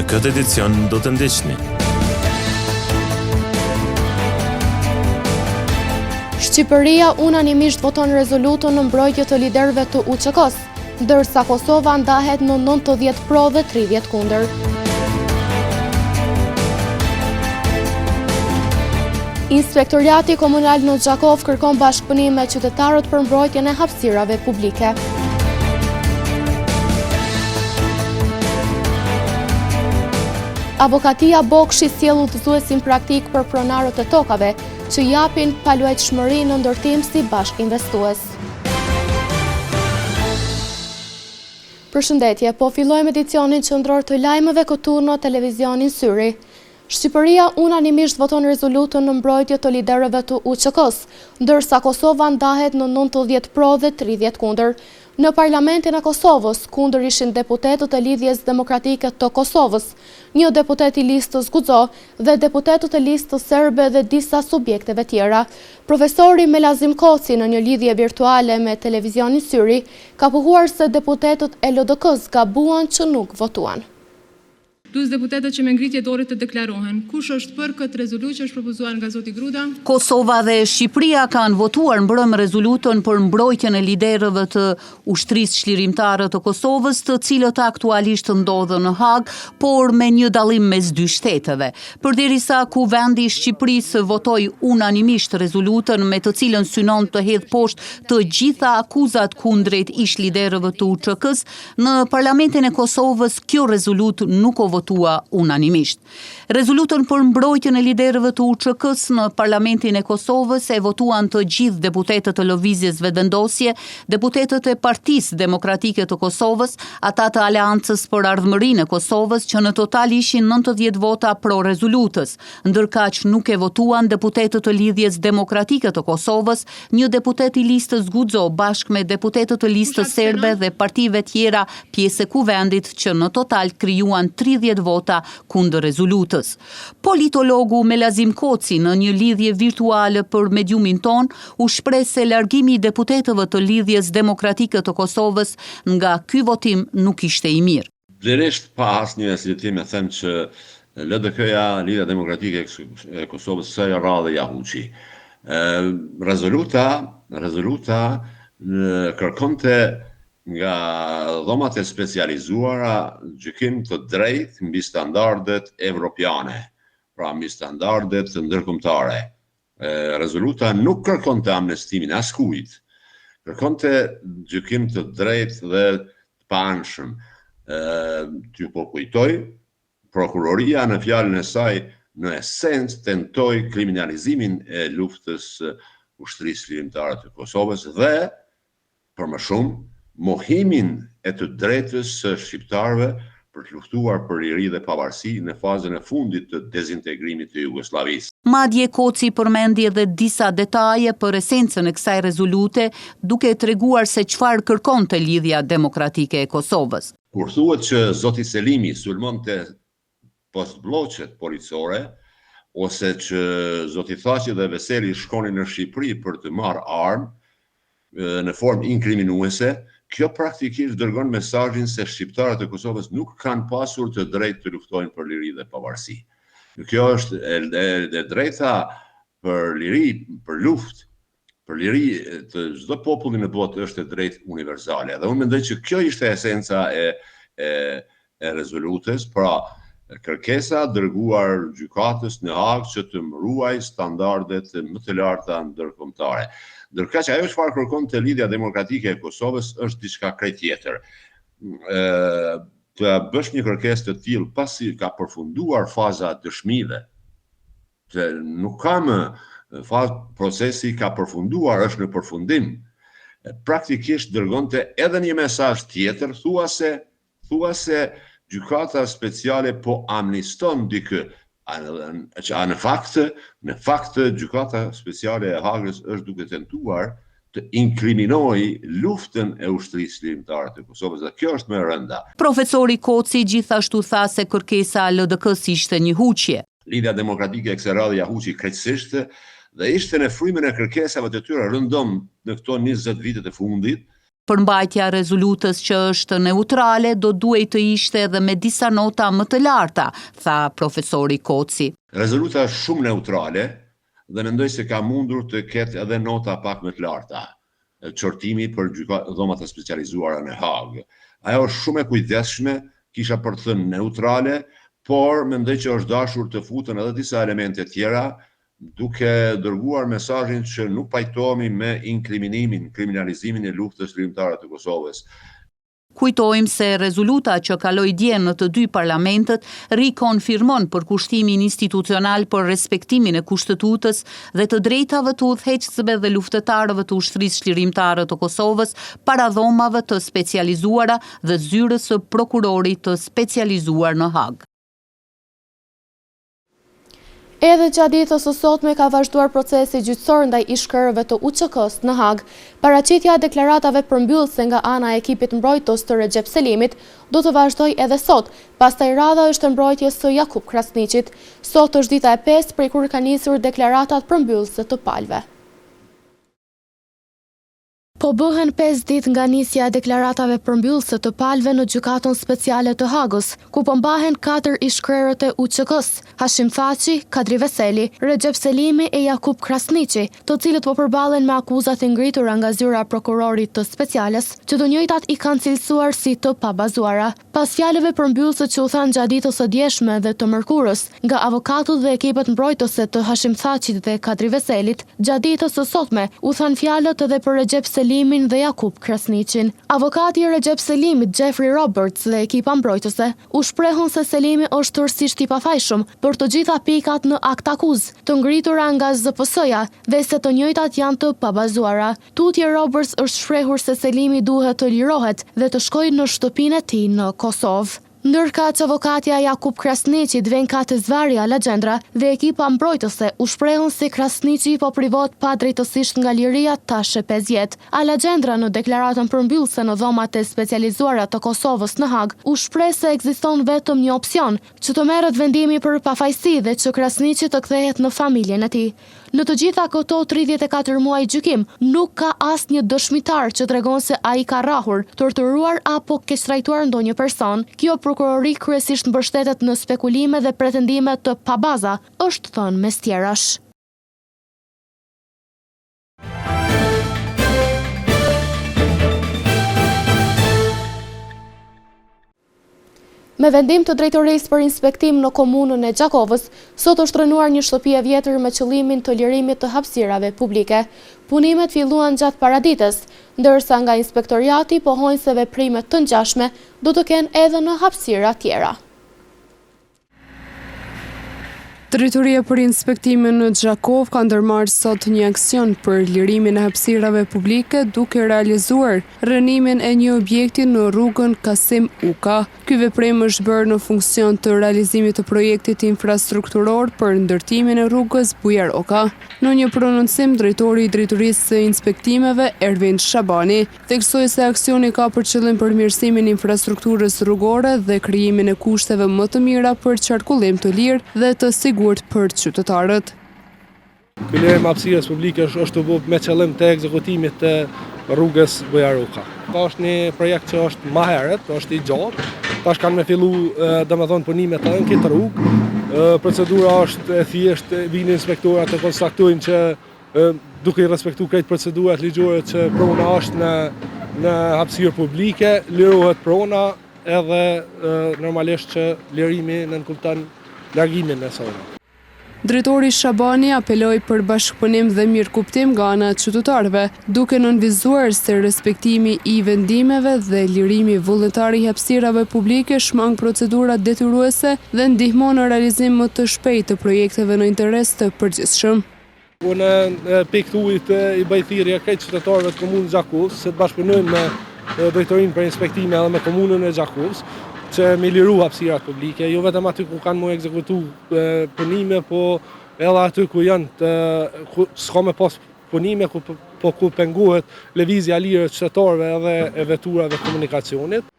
Në këtë edicion do të ndiqni. Shqipëria unanimisht voton rezolutën në mbrojtje të liderëve të UÇK-s, ndërsa Kosova ndahet në 90 pro dhe 30 kundër. Inspektoriati Komunal në Xhakov kërkon bashkëpunim me qytetarët për mbrojtjen e hapësirave publike. Avokatia Bokshi sjell udhëzuesin praktik për pronarët e tokave, që japin paluajtshmëri në ndërtim si bashkëinvestues. Përshëndetje, po fillojmë edicionin qendror të lajmeve këtu në televizionin Syri. Shqipëria unanimisht voton rezolutën në mbrojtje të liderëve të UÇK-s, ndërsa Kosova ndahet në 90 pro dhe 30 kundër. Në Parlamentin e Kosovës, kundër ishin deputetët e Lidhjes Demokratike të Kosovës, një deputet i listës Guxo dhe deputetët e listës serbe dhe disa subjekteve tjera. Profesori Melazim Koci në një lidhje virtuale me televizionin Syri ka pohuar se deputetët e LDK-s gabuan që nuk votuan. Plus deputetët që me ngritje dorë të deklarohen. Kush është për këtë rezolutë që është propozuar nga zoti Gruda? Kosova dhe Shqipëria kanë votuar mbrëm rezolutën për mbrojtjen e liderëve të ushtrisë çlirimtare të Kosovës, të cilët aktualisht ndodhen në Hag, por me një dallim mes dy shteteve. Përderisa Kuvendi i Shqipërisë votoi unanimisht rezolutën me të cilën synon të hedh poshtë të gjitha akuzat kundrejt ish liderëve të UÇK-s, në Parlamentin e Kosovës kjo rezolutë nuk o votua unanimisht. Rezolutën për mbrojtjen e liderëve të UÇK-s në Parlamentin e Kosovës e votuan të gjithë deputetët e Lëvizjes Vetëvendosje, deputetët e Partisë Demokratike të Kosovës, ata të Aleancës për Ardhmërinë e Kosovës, që në total ishin 90 vota pro rezolutës, ndërkaq nuk e votuan deputetët e Lidhjes Demokratike të Kosovës, një deputet i listës Guxo bashkë me deputetët e listës serbe dhe partive tjera pjesë e Kuvendit, që në total krijuan 30 vota kundër rezolutës. Politologu Melazim Koci në një lidhje virtuale për mediumin ton u shpreh se largimi i deputetëve të Lidhjes Demokratike të Kosovës nga ky votim nuk ishte i mirë. Vlerësisht pa asnjë hesititim e them që LDK-ja, Lidhja Demokratike e Kosovës, së radhë ja huçi. Rezoluta kërkonte nga dhomat e specializuara gjykim të drejtë mbi standardet evropiane, pra mbi standardet ndërkombëtare. Rezoluta nuk kërkonte amnestimin askujt, kërkonte gjykim të drejtë dhe të paanshëm. Ty po kujtoj, prokuroria në fjalën e saj në esencë tentoi kriminalizimin e luftës ushtrisë çlirimtare të Kosovës dhe, për më shumë, mohimin e të drejtës së shqiptarëve për të luftuar për liri dhe pavarësi në fazën e fundit të dezintegrimit të Jugosllavisë. Madje Koci përmendi edhe disa detaje për esencën e kësaj rezolute, duke treguar se çfarë kërkonte Lidhja Demokratike e Kosovës. Kur thuhet që zoti Selimi sulmonte postbllokët policore, ose që zoti Thaçi dhe Veseli shkonin në Shqipëri për të marrë armë në formë inkriminuese, kjo praktikisht dërgon mesazhin se shqiptarët e Kosovës nuk kanë pasur të drejtë të luftojnë për liri dhe pavarësi. Kjo është e drejta për liri, për luftë, për liri të çdo populli në botë është e drejtë universale. Dhe unë mendoj që kjo ishte esenca e rezolutës, pra kërkesa dërguar gjykatës në Hag që të ruaj standardet më të larta ndërkombëtare. Ndërkaq ajo çfarë kërkon te Lidhja Demokratike e Kosovës është diçka krejt tjetër. Të bësh një kërkesë të tillë pasi ka përfunduar faza e dëshmive, se nuk ka më procesi ka përfunduar, është në përfundim. Praktikisht dërgonte edhe një mesazh tjetër, thuase gjykata speciale po amniston dikë. Në fakt gjykata speciale e Hagës është duke tentuar të inkriminojë luftën e ushtrisë çlirimtare të Kosovës, dhe kjo është më e rënda. Profesori Koci gjithashtu tha se kërkesa e LDK-s ishte një huqje. Lidhja Demokratike e kësaj radhe ja huqi krejtësisht dhe ishte në frymën e kërkesave të tyre rëndom në këto 20 vitet e fundit, Përmbajtja e rezolutës që është neutrale do duhej të ishte edhe me disa nota më të larta, tha profesori Koci. Rezoluta është shumë neutrale dhe mendoj se ka mundur të ketë edhe nota pak më të larta. Qortimi për dhomat e specializuara në Hagë. Ajo është shumë e kujdesshme, kisha për të thënë neutrale, por mendoj që është dashur të futen edhe disa elemente tjera, duke dërguar mesazhin që nuk pajtohemi me inkriminimin, kriminalizimin e luftës lirimtare të Kosovës. Kujtojmë se rezoluta që kaloi dje në të dy parlamentet rikonfirmon përkushtimin institucional për respektimin e kushtetutës dhe të drejtave të udhëheqësve dhe luftetarëve të ushtrisë çlirimtare të Kosovës para dhomave të specializuara dhe zyrës së prokurorit të specializuar në Hagë. Edhe gjatë ditës së sotme ka vazhduar procesi gjyqësor ndaj ish-krerëve të UÇK-s në Hagë. Paraqitja e deklaratave përmbyllëse nga ana e ekipit mbrojtës të Recep Selimit do të vazhdojë edhe sot. Pastaj radha është e mbrojtjes së Jakub Krasniqit. Sot është dita e 5 prej kur kanë nisur deklaratat përmbyllëse të palëve. Po bëhen 5 ditë nga nisja e deklaratave përmbyllëse të palëve në gjykatën speciale të Hagës, ku po mbahen 4 ish-krerët e UÇK-s, Hashim Thaçi, Kadri Veseli, Recep Selimi e Jakub Krasniqi, të cilët po përballen me akuzat e ngritura nga zyra prokurorit të speciales, që të njëjtat i kanë cilësuar si të pabazuara. Pas fjalëve përmbyllëse që u thanë gjatë ditës së djeshme dhe të mërkurës nga avokatët dhe ekipet mbrojtëse të Hashim Thaçit dhe Kadri Veselit, gjatë ditës së sotme u thanë fjalët edhe për Recep Selimin dhe Jakub Krasniqin. Avokati i Recep Selimit, Jeffrey Roberts dhe ekipa mbrojtëse u shprehun se Selimi është tërësisht i pafajshëm për të gjitha pikat në akt akuzë të ngritura nga ZPS-ja dhe se të njëjtat janë të pabazuara. Tutje Roberts është shprehur se Selimi duhet të lirohet dhe të shkojë në shtëpinë e tij në Kosovë. Ndërka që avokatja Jakub Krasniqi, Dvenkate Zvari Alagjendra dhe ekipa mbrojtëse u shprehun se Krasniqi po privohet pa drejtësisht nga liria tash e 5 vjet. Alagjendra në deklaratën përmbyllëse në dhomat e specializuara të Kosovës në Hagë u shpreh se ekziston vetëm një opsion, që të merret vendimi për pafajësi dhe që Krasniqi të kthehet në familjen e tij. Në të gjitha këto 34 muaj gjykim, nuk ka asnjë dëshmitar që tregon se ai ka rrahur, torturuar apo keqtrajtuar ndonjë person. Kjo prokurori kryesisht mbështetet në spekulime dhe pretendime të pabaza, është thënë mes tjerash. Me vendim të drejtorisë për inspektim në komunën e Gjakovës, sot është rënuar një shtëpi e vjetër me qëllimin të lirimit të hapësirave publike. Punimet filluan gjatë paraditës, ndërsa nga inspektoriati pohojnë se veprimet të ngjashme do të kenë edhe në hapësira tjera. Drejtoria për inspektimin në Gjakov ka ndërmarrë sot një aksion për lirimin e hapësirave publike duke realizuar rënimin e një objekti në rrugën Kasim Uka. Ky veprim është bërë në funksion të realizimit të projektit infrastrukturor për ndërtimin e rrugës Bujar Oka. Në një prononcim, drejtori i drejtorisë së inspektimeve, Ervin Shabani, theksoi se aksioni ka për qëllim përmirësimin e infrastrukturës rrugore dhe krijimin e kushteve më të mira për qarkullim të lirë dhe të sigurt për qytetarët. Ky lirim hapësirës publike është të bërë me qëllim të ekzekutimit të rrugës Bujar Oka. Ka është një projekt që është më herët, është i gjatë. Tash kanë me fillu domethënë punimet të këtë rrugë. Procedura është e thjeshtë, vinë inspektorat të konstatojnë që duke i respektuar këtë procedurat ligjore që prona është në hapësirë publike, lirohet prona edhe normalisht që lirimi nënkupton largimin e saj. Drejtori Shabani apeloi për bashkëpunim dhe mirëkuptim nga ana e qytetarëve, duke nënvizuar se respektimi i vendimeve dhe lirimi vullnetar i hapësirave publike shmang procedurat detyruese dhe ndihmon në realizim më të shpejtë të projekteve në interes të përgjithshëm. Unë piktuit i bëj thirrje krejt qytetarëve të komunës Gjakovës se të bashkëpunojnë me drejtorinë për inspektime edhe me komunën e Gjakovës, që me liru hapësirat publike, jo vetëm aty ku kanë më ekzekutu punime, po edhe aty ku janë s'ka me pas punime, po ku pengohet lëvizja e lirë të qytetarëve edhe e veturave të komunikacionit.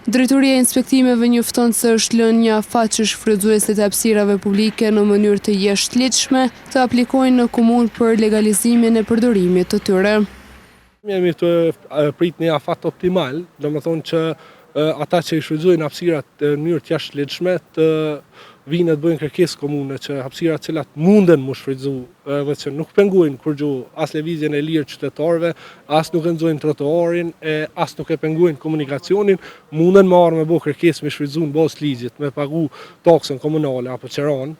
Drejtoria e inspektimeve njofton se është lënë një afat që shfrytëzuesit e hapësirave publike në mënyrë të jashtëligjshme të aplikojnë në komunë për legalizimin e përdorimit të tyre. Jemi të prit një afat optimal, do më thonë që ata që i shfrytëzojnë hapësirat në mënyrë të jashtëligjshme të vinë të bëjnë kërkesë komune që hapësirat cilat munden mu shfrytëzu dhe që nuk pengojnë kur gju as lëvizjen e lirë qytetarëve, as nuk e nxojnë trotuarin, as nuk e pengojnë komunikacionin, munden me arë me bo kërkesë me shfrytëzu në bazë ligjit, me pagu taksën komunale apo qeran,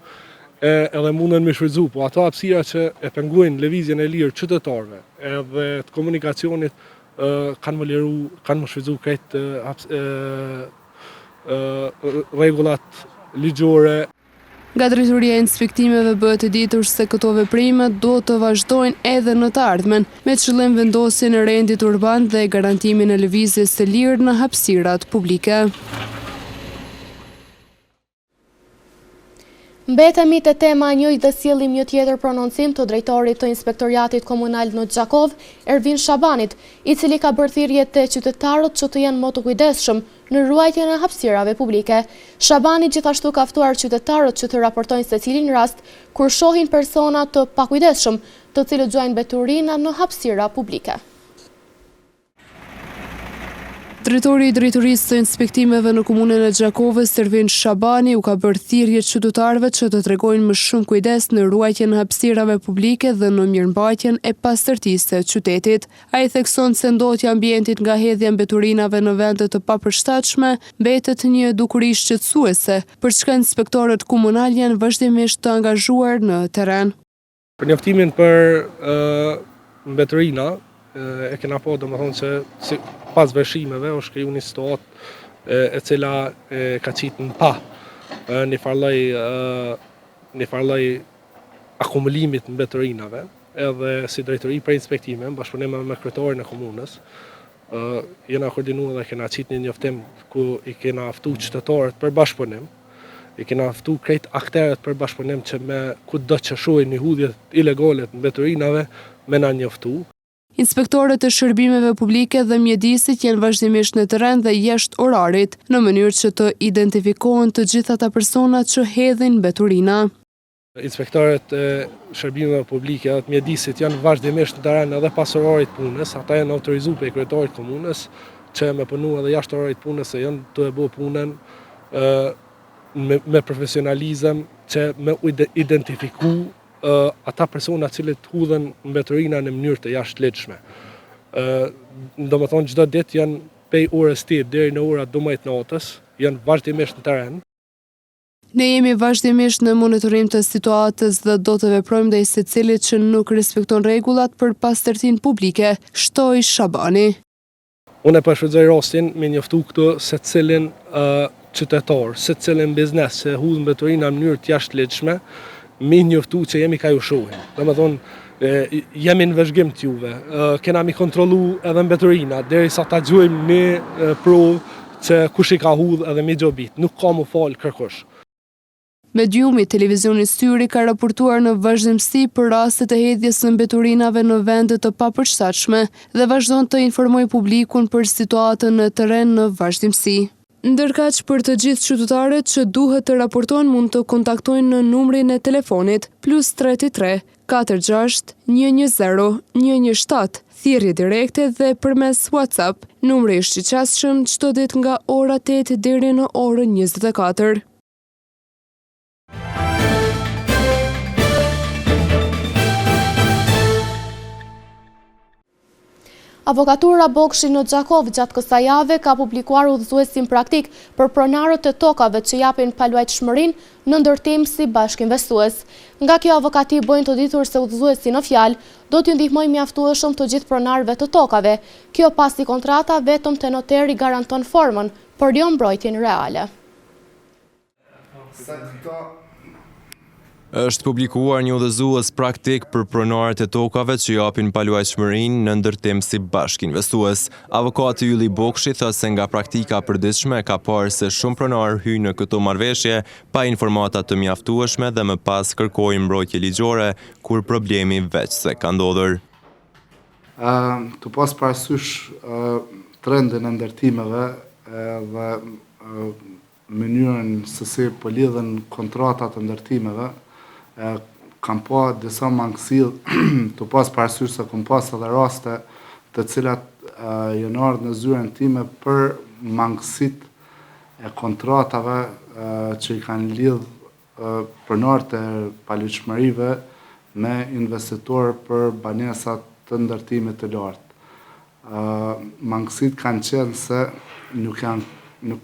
edhe munden me shfrytëzu, po ato hapësira që e pengojnë lëvizjen e lirë qytetarëve edhe të komunikacionit kanë më shfrytëzu krejt rregullat ligjore. Nga drejtoria e inspektimeve bëhet e ditur se këto veprime do të vazhdojnë edhe në të ardhmen, me qëllim vendosjen e rendit urban dhe garantimin e lëvizjes së lirë në hapësirat publike. Mbetemi te tema e njëjtë dhe sjellim një tjetër prononcim të drejtorit të Inspektoriatit Komunal në Gjakov, Ervin Shabanit, i cili ka bërë thirrje te qytetarët që të jenë më të kujdesshëm në ruajtjen e hapësirave publike. Shabani gjithashtu ka ftuar qytetarët që të raportojnë secilin rast kur shohin persona të pakujdesshëm, të cilët gjojnë veturina në hapësira publike. Drejtori i drejtorisë së inspektimeve në komunën e Gjakovës, Ervin Shabani, u ka bërë thirrje qytetarëve që të tregojnë më shumë kujdes në ruajtjen e hapësirave publike dhe në mirëmbajtjen e pastërtisë së qytetit. Ai thekson se ndotja e ambientit nga hedhja e mbeturinave në vende të papërshtatshme mbetet një dukuri shqetësuese, për çka inspektorët komunal janë vazhdimisht të angazhuar në terren. Për njoftimin për mbeturina, e kena po do më thonë që pas vërshimeve është kriju një situatë e cila ka qitë në pa një farloj akumulimit në mbeturinave, edhe si drejtori për inspektime, bashkëpunim me kryetarin e komunës, jena koordinuar dhe kena qitë një njoftim ku i kena aftu qytetarët për bashkëpunim, i kena aftu krejt akterët për bashkëpunim që me ku do që shohin një hudhjet ilegale të mbeturinave me na njoftu. Inspektorët e shërbimeve publike dhe mjedisit janë vazhdimisht në terren dhe jashtë orarit, në mënyrë që të identifikohen të gjitha ata personat që hedhin mbeturina. Inspektorët e shërbimeve publike dhe mjedisit janë vazhdimisht në terren edhe pas orarit punës, ata janë autorizuar pe kryetarit komunës që me punu edhe jashtë orarit punës se janë të e bo punën me profesionalizëm që me identifiku ata persona cilët hudhen mbeturina në mënyrë të jashtëligjshme. Do më thonë çdo ditë janë pej orës 8 deri në ora 12 natës, janë vazhdimisht në terren. Ne jemi vazhdimisht në monitorim të situatës dhe do të veprojmë ndaj secilit që nuk respekton rregullat për pastërtinë publike, shtoi Shabani. Unë e përshfrytëzoj rastin me njoftu këtu secilin qytetar, secilin biznes që hudh mbeturina në mënyrë të jashtëligjshme, mi njoftu që jemi ka ju shohin. Do më thonë, jemi në vëzhgim të juve, kena mi kontrolu edhe mbeturina, derisa ta gjojmë një provë që kush i ka hudh edhe mi gjobit, nuk ka mu falë kërkush. Mediumi Televizioni Syri ka raportuar në vazhdimsi për rastet e hedhjes së mbeturinave në vende të papërshtatshme dhe vazhdon të informojë publikun për situatën në terren në vazhdimsi. Ndërkaq për të gjithë qytetarët që duhet të raportojnë mund të kontaktojnë në numrin e telefonit +33 46 110 117, thirrje direkte dhe përmes WhatsApp. Numri është i qasshëm çdo ditë nga ora 8 deri në orën 24. Avokatura Bokshi në Gjakov gjatë kësaj jave ka publikuar udhëzuesin praktik për pronarët e tokave që japin paluajtshmërinë në ndërtim si bashkëinvestues. Nga kjo avokati bojnë të ditur se udhëzuesi në fjalë do t'ju ndihmojë mjaftueshëm të gjithë pronarëve të tokave. Kjo pasi kontrata vetëm te noteri garanton formën, por jo mbrojtjen reale. Është publikuar një udhëzues praktik për pronarët e tokave që japin paluajtshmërinë në ndërtim si bashkëinvestues. Avokati Ylli Bokshi thot se nga praktika e përditshme ka parë se shumë pronarë hyjnë në këto marrëveshje pa informata të mjaftueshme dhe më pas kërkojnë mbrojtje ligjore kur problemi veç se ka ndodhur. Të pas parasysh trendin e ndërtimeve dhe mënyrën se si po lidhen kontratat e ndërtimeve, kam pa disa mangësi të pas parasysh se kam pas edhe raste të cilat janë ardhur në zyrën time për mangësit e kontratave që i kanë lidh pronarët e paligjshmërive me investitorë për banesat të ndërtimit të lartë. Mangësit kanë qenë se nuk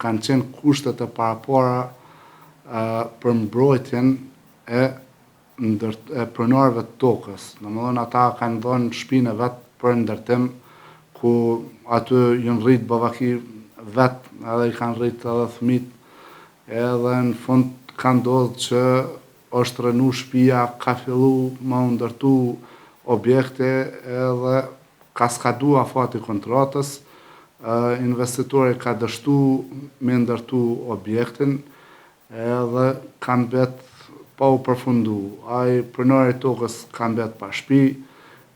kanë qenë kushtet e parapara për mbrojtjen e pronarëve të tokës. Domethënë ata kanë dhënë shtëpinë vet për ndërtim, ku aty janë rrit bavaki vet, edhe i kanë rrit edhe fëmijët, edhe në fund ka ndodhur që është rënu shtëpia, ka fillu më ndërtu objekte edhe ka skadu afati kontratës, investitori ka dështu me ndërtu objektin edhe ka mbet pa u përfundu. Ai pronari i tokës ka mbet pa shtëpi,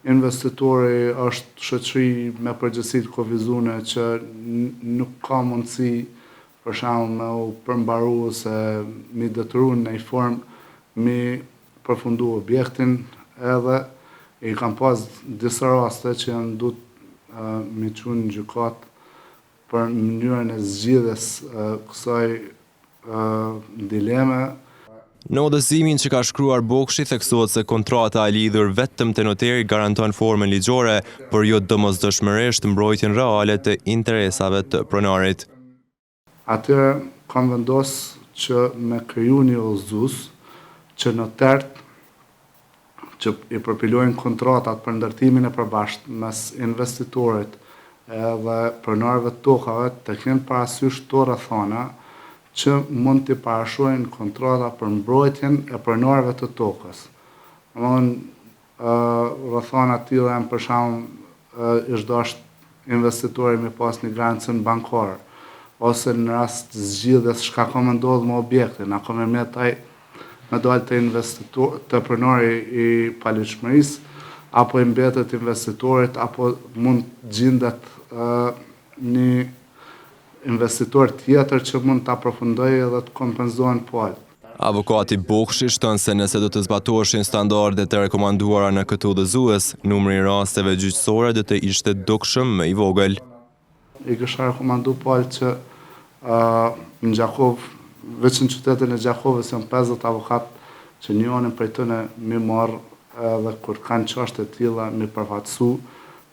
investitori është shoqëri me përgjegjësi të kufizuar që nuk ka mundësi për shembull me u përmbaru ose mi detyru në një formë mi përfundu objektin, edhe i kam pas disa raste që janë dut mi çuar në gjykat për mënyrën e zgjidhjes kësaj dileme. Në udhëzimin që ka shkruar Bokshi theksohet se kontrata e lidhur vetëm te noteri garanton formën ligjore, por jo domosdoshmërisht mbrojtjen reale të interesave të pronarit. Atëherë kam vendos që me kriju një udhëzues që notarët që i përpilojnë kontratat për ndërtimin e përbashkët mes investitorit edhe pronarëve të tokave të kenë parasysh to rrethana që mund të parashojnë kontrata për mbrojtjen e pronarëve të tokës. Rrethana të tilla janë për shembull ish dashur investitori me pas një garancion bankar, ose në rast të zgjidhjes çka ka më ndodhur me objektin, apo me metaj me dalë të investitor të pronari i paligjshmërisë, apo i mbetet investitorit, apo mund gjendet një investitor tjetër që mund të aprofundojë edhe të kompenzohen palët. Avokati Bokshi shton se nëse do të zbatoheshin standardet e rekomanduara në këtë udhëzues, numri i rasteve gjyqësore do të ishte dukshëm më i vogël. I kisha rekomandu palët që në Gjakov, veç në qytetin e Gjakovës janë 50 avokat që njonin prej tyre mi marr edhe kur kanë çështje të tilla mi përfaqësu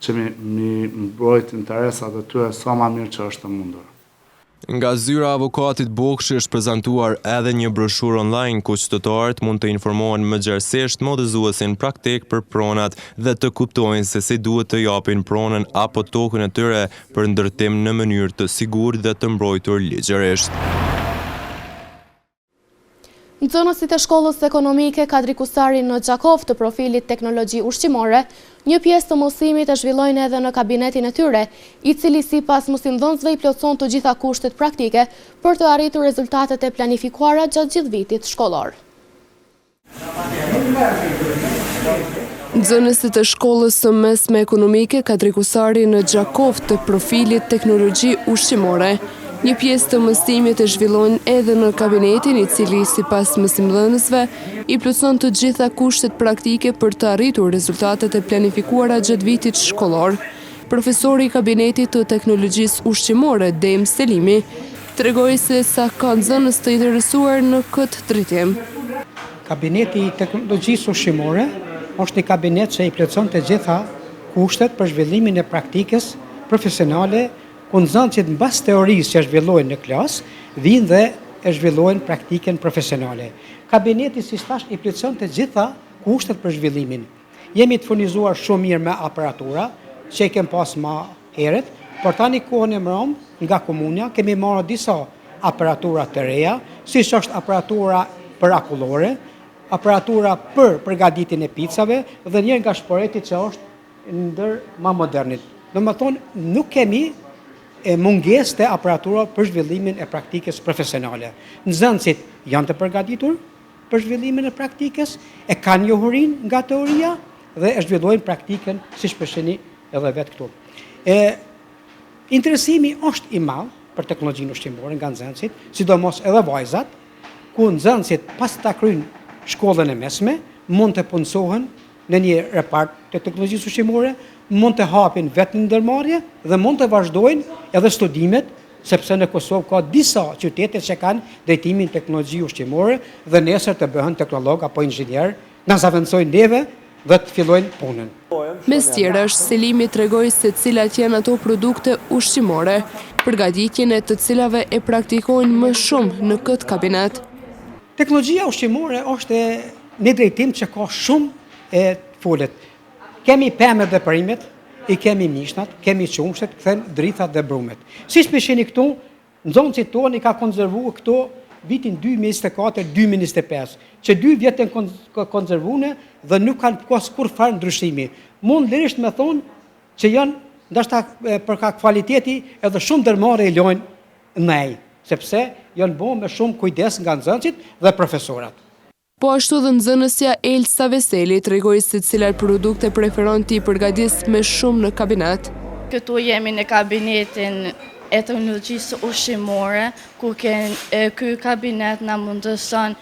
që mi mbrojt interesat e tyre sa më mirë që është mundur. Nga zyra e avokatit Bokshi është prezantuar edhe një broshurë online ku qytetarët mund të informohen më gjerësisht me udhëzuesin praktik për pronat dhe të kuptojnë se si duhet të japin pronën apo tokën e tyre për ndërtim në mënyrë të sigurt dhe të mbrojtur ligjërisht. Nxënësit e shkollës ekonomike Kadri Kusari në Gjakov të profilit teknologji ushqimore, një pjesë të mësimit e zhvillojnë edhe në kabinetin e tyre, i cili sipas mësimdhënësve i plotson të gjitha kushtet praktike për të arritur rezultatet e planifikuara gjatë gjithë vitit shkollor. Nxënësit e shkollës së mesme ekonomike Kadri Kusari në Gjakov të profilit teknologji ushqimore, një pjesë të mësimit e zhvillojnë edhe në kabinetin i cili sipas mësimdhënësve i plotson të gjitha kushtet praktike për të arritur rezultatet e planifikuara gjatë vitit shkollor. Profesori i kabinetit të teknologjisë ushqimore Dem Selimi tregoi se sa ka nxënës të interesuar në këtë drejtim. Kabineti i teknologjisë ushqimore është një kabinet që i plotson të gjitha kushtet për zhvillimin e praktikës profesionale, ku nxënësit mbas teorisë që zhvillojnë në klasë, vinë dhe e zhvillojnë praktikën profesionale. Kabineti si thash i plotson të gjitha kushtet për zhvillimin. Jemi të furnizuar shumë mirë me aparatura, që i kem pas më herët, por tani kohën e mërëm nga komunja kemi marrë disa aparatura të reja, siç është aparatura për akullore, aparatura për përgatitjen e picave dhe një nga shporeti që është ndër më modernit. Domethënë nuk kemi mungesë të aparatura për zhvillimin e praktikës profesionale. Nxënësit janë të përgatitur për zhvillimin e praktikës, e kanë njohurinë nga teoria dhe e zhvillojnë praktikën siç përshini edhe vetë këtu. Interesimi është i madh për teknologjinë ushqimore nga nxënësit, sidomos edhe vajzat, ku nxënësit pas ta kryejnë shkollën e mesme mund të punësohen në një repart të teknologjisë ushqimore mund të hapin vetë në ndërmarrje dhe mund të vazhdojnë edhe studimet, sepse në Kosovë ka disa qytete që kanë drejtimin teknologji ushqimore dhe nesër të bëhen teknolog apo inxhinier, na zavancojnë neve dhe të fillojnë punën. Mes tjerash, Selimi tregoi se cilat janë ato produkte ushqimore, përgatitjen e të cilave e praktikojnë më shumë në këtë kabinet. Teknologjia ushqimore është një drejtim që ka shumë e folet. Kemi pemët dhe perimet, i kemi mishnat, kemi qumshtet, kthen drithat dhe brumet. Si shpeshini këtu, nxënësit tonë i ka konservuar këto vitin 2024-2025, që 2 vjetë janë konservuar dhe nuk kanë pas kur farë ndryshimi. Mund lirisht me thonë që janë, ndashta për ka kvaliteti edhe shumë dërmare i lojnë nej, sepse janë bo me shumë kujdes nga nxënësit dhe profesorat. Po ashtu dhe nxënësja Elsa Veseli tregoi se cilat produkte preferon ti përgatis me shumë në kabinet. Këtu jemi në kabinetin e teknologjisë ushqimore, ku ky kabinet na mundëson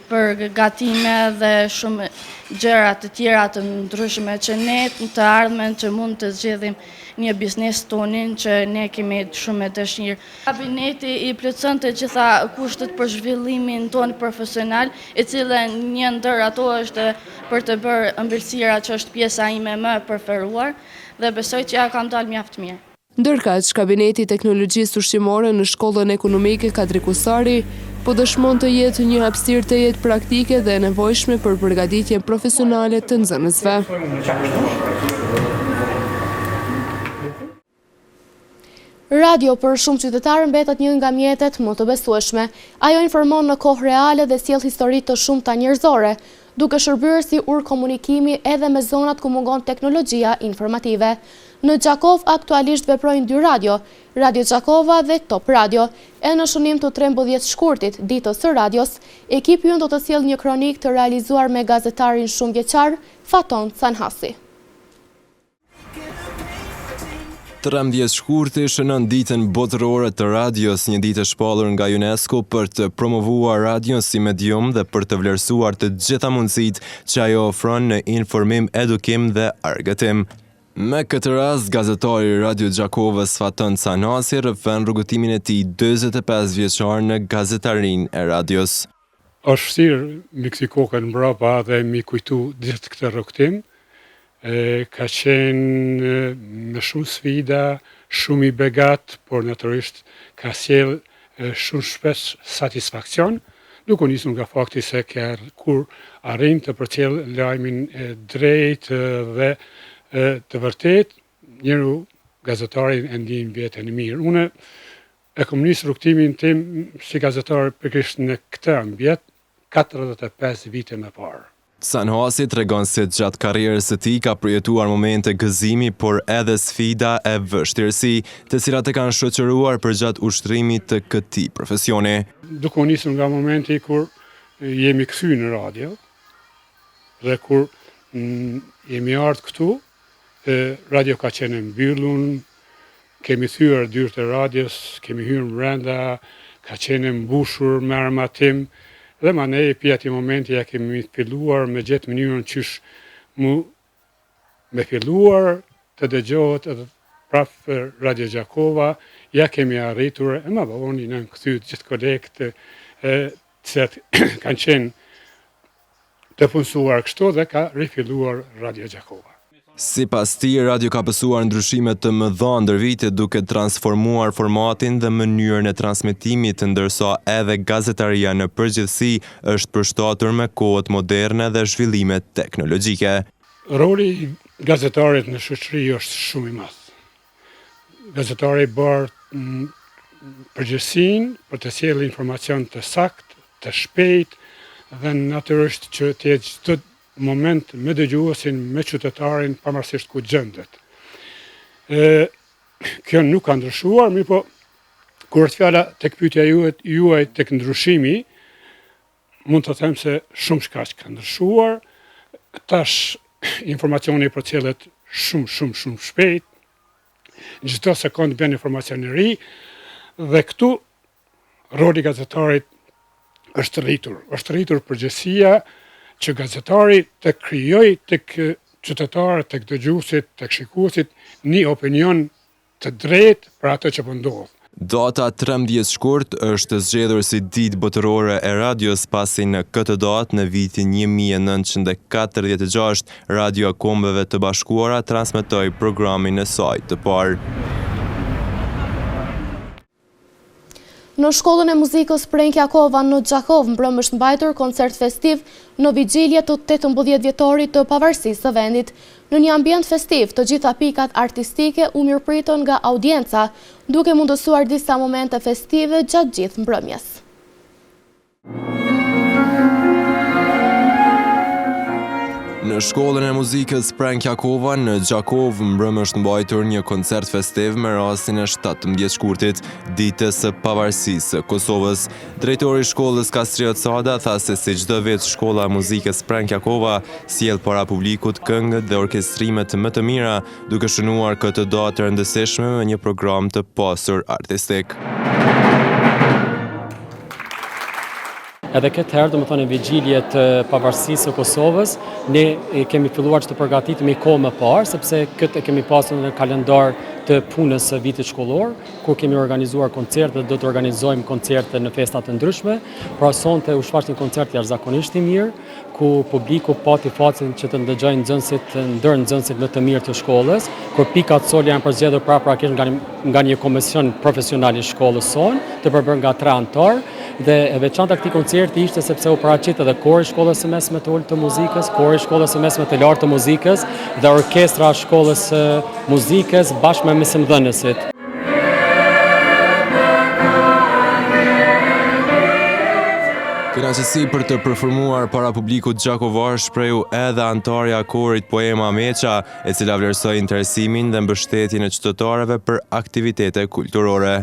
për gatime dhe shumë gjëra të tjera të ndryshme që ne të ardhmen që mund të zgjedhim një biznes tonin që ne kemi shumë dëshirë. Kabineti i plotson të gjitha kushtet për zhvillimin ton profesional, e cila një ndër ato është për të bërë ëmbëlsira që është pjesa ime më e preferuar dhe besoj që ja kam dalë mjaft mirë. Ndërkaq, kabineti i teknologjisë ushqimore në shkollën ekonomike Kadri Kusari po dëshmon të jetë një hapësirë të jetë praktike dhe e nevojshme për përgatitjen profesionale të nxënësve. Radio për shumë qytetarë mbetet një nga mjetet më të besueshme. Ajo informon në kohë reale dhe sjell histori të shumta njerëzore, duke shërbyer si ur komunikimi edhe me zonat ku mungon teknologjia informative. Në Gjakov aktualisht veprojnë 2 radio, Radio Gjakova dhe Top Radio. E në shënim të 13 shkurtit, ditës së radios, ekipi ynë do të sjellë një kronik të realizuar me gazetarin shumë vjeçar, Faton Canhasi. 13 shkurti shënon ditën botërore të radios, një ditë e shpallur nga UNESCO për të promovuar radion si medium dhe për të vlerësuar të gjitha mundësitë që ajo ofron në informim, edukim dhe argëtim. Me këtë rast, gazetari Radio Gjakovës Faton Canhasi rrëfen rrugëtimin e tij 45 vjeçar në gazetarinë e radios. Është vështirë mi kësi kokën mbrapa dhe mi kujtu gjithë këtë rrugëtim. Ka qenë me shumë sfida, shumë i begat, por natyrisht ka sjell shumë shpesh satisfakcion, duke nisur nga fakti se kur arrin të përcjell lajmin e drejtë dhe të vërtet, njëru gazetarin e ndjen veten e mirë. Unë e kam nisur rrugtimin tim si gazetar pikërisht në këtë ambient 45 vite më parë. Canhasi tregon se gjatë karrierës së tij ka përjetuar momente gëzimi, por edhe sfida e vështirësi, të cilat e kanë shoqëruar përgjatë ushtrimit të këtij profesioni. Duke u nisur nga momenti kur jemi kthyer në radio dhe kur jemi ardhur këtu, radio ka qenë mbyllur, kemi thyer dyert e radios, kemi hyrë brenda, ka qenë mbushur me armatim. Dhe ma ne pi ati momenti ja kemi filluar me gjetë mënyrën qysh me filluar të dëgjohet edhe prapë Radio Gjakova, ja kemi arritur e ma bëvoni në këthyt gjithë kolegët që kanë qenë të punësuar kështu dhe ka rifilluar Radio Gjakova. Sipas tij, radio ka pësuar ndryshime të mëdha ndër vite duke transformuar formatin dhe mënyrën e transmetimit, ndërsa edhe gazetaria në përgjithësi është përshtatur me kohët moderne dhe zhvillimet teknologjike. Roli i gazetarit në shoqëri është shumë i madh. Gazetari bërë përgjegjësinë për të sjellë informacion të saktë, të shpejtë dhe natyrisht që të jetë çdo moment me dëgjuesin, me qytetarin, pavarësisht ku gjendet. Kjo nuk ka ndryshuar, mirë po, kur është fjala tek pyetja juaj tek ndryshimi, mund të them se shumë shkaq ka ndryshuar. Tash informacioni përcjellet shumë shpejt. Çdo sekond bën informacion i ri dhe këtu roli i gazetarit është rritur përgjegjësia që gazetari të krijoj, të qytetarët, tek dëgjuesit, tek shikuesit një opinion të drejtë për atë që po ndodh. Data 13 shkurt është zgjedhur si ditë botërore e radios pasi në këtë datë në vitin 1946 Radio e Kombeve të Bashkuara transmetoi programin e saj të parë. Në shkollën e muzikës Prenjakova në Gjakov mbrëm është mbajtur koncert festiv në vigjilje të 18 vjetorit të pavarësisë së vendit. Në një ambient festiv, të gjitha pikat artistike u mirëpriton nga audienca, duke mundësuar disa momente festive gjatë gjithë mbrëmjes. Në shkollën e muzikës Prenjakova në Gjakov mbrëm është mbajtur një koncert festiv me rastin e 17 shkurtit, ditës së pavarësisë së Kosovës. Drejtori i shkollës Kastriot Sada tha se si çdo vit shkolla e muzikës Prenjakova sjell para publikut këngë dhe orkestrime më të mira, duke shënuar këtë datë të rëndësishme me një program të pasur artistik. Edhe këtë herë, domethënë vigjilje të pavarësisë së Kosovës, ne kemi filluar të përgatitemi kohë më parë, sepse këtë kemi pasur në kalendar të punës së vitit shkollor, ku kemi organizuar koncerte dhe do të organizojmë koncerte në festa të ndryshme. Pra sonte u shfaq një koncert jashtëzakonisht i mirë, ku publiku pati facin që të ndëgjojnë nxënësit, ndër nxënësit më të mirë të shkollës, kur pikat soli janë përzgjedhur paraprakisht nga një komision profesional i shkollës sonë, të përbërë nga 3 anëtar, dhe e veçanta këtij koncerti ishte sepse u paraqit edhe kori i shkollës së mesme të ulët të muzikës, kori i shkollës së mesme të lartë të muzikës dhe orkestra e shkollës së muzikës bashkë me mësimdhënësit. Kënaqësi për të performuar para publikut gjakovar shprehu edhe antarja e korit Poema Meqa, e cila vlerësoi interesimin dhe mbështetjen e qytetarëve për aktivitete kulturore.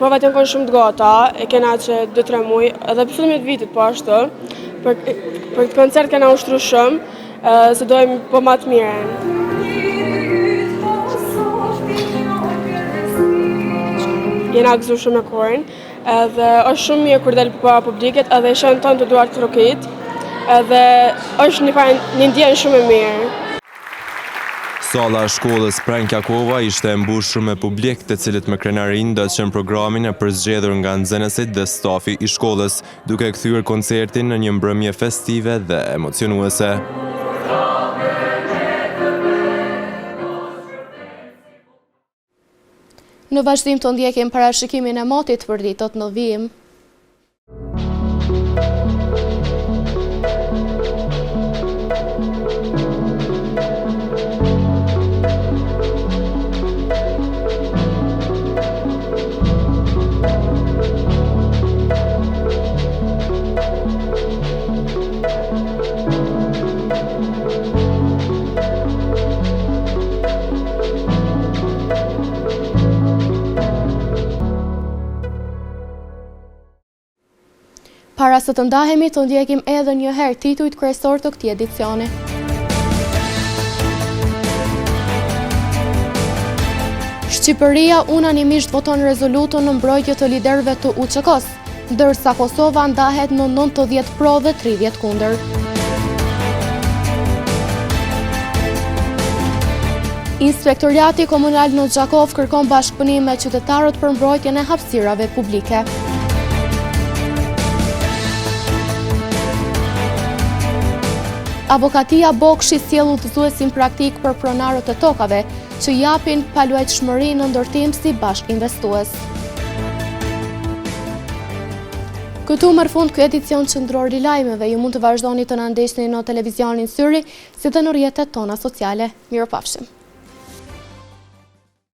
Provat janë shumë të gata, e kena që 2-3 muaj, edhe për fillimit vitit po ashtu, për këtë koncert kena ushtru shumë, se dojmë po më të mirën. Jena gëzu shumë e korin, edhe është shumë mirë kur del për publiket, edhe shënë tonë të duar të rokit, edhe është një ndjenë shumë e mirë. Sala e shkollës Prenjakova ishte e mbushur me publik, të cilët me krenarin do të qenë programin e përzgjedhur nga nxënësit dhe stafi i shkollës, duke kthyer koncertin në një mbrëmje festive dhe emocionuese. Në vazhdim të ndjekim parashikimin e motit për ditët në vijim. Para se të ndahemi, të ndjekim edhe një herë titujt kryesor të këtij edicioni. Shqipëria unanimisht voton rezolutën në mbrojtje të liderëve të UÇK-s, ndërsa Kosova ndahet në 90 pro dhe 30 kundër. Inspektoriati Komunal në Gjakov kërkon bashkëpunim me qytetarët për mbrojtjen e hapësirave publike. Avokatia Bokshi sjell udhëzuesin praktik për pronarët e tokave që japin paluajtshmëri në ndërtim si bashkëinvestues. Këtu merr fund ky edicion qendror i lajmeve. Ju mund të vazhdoni të na ndjeni në televizionin Syri, si dhe në rrjetet tona sociale. Mirupafshim.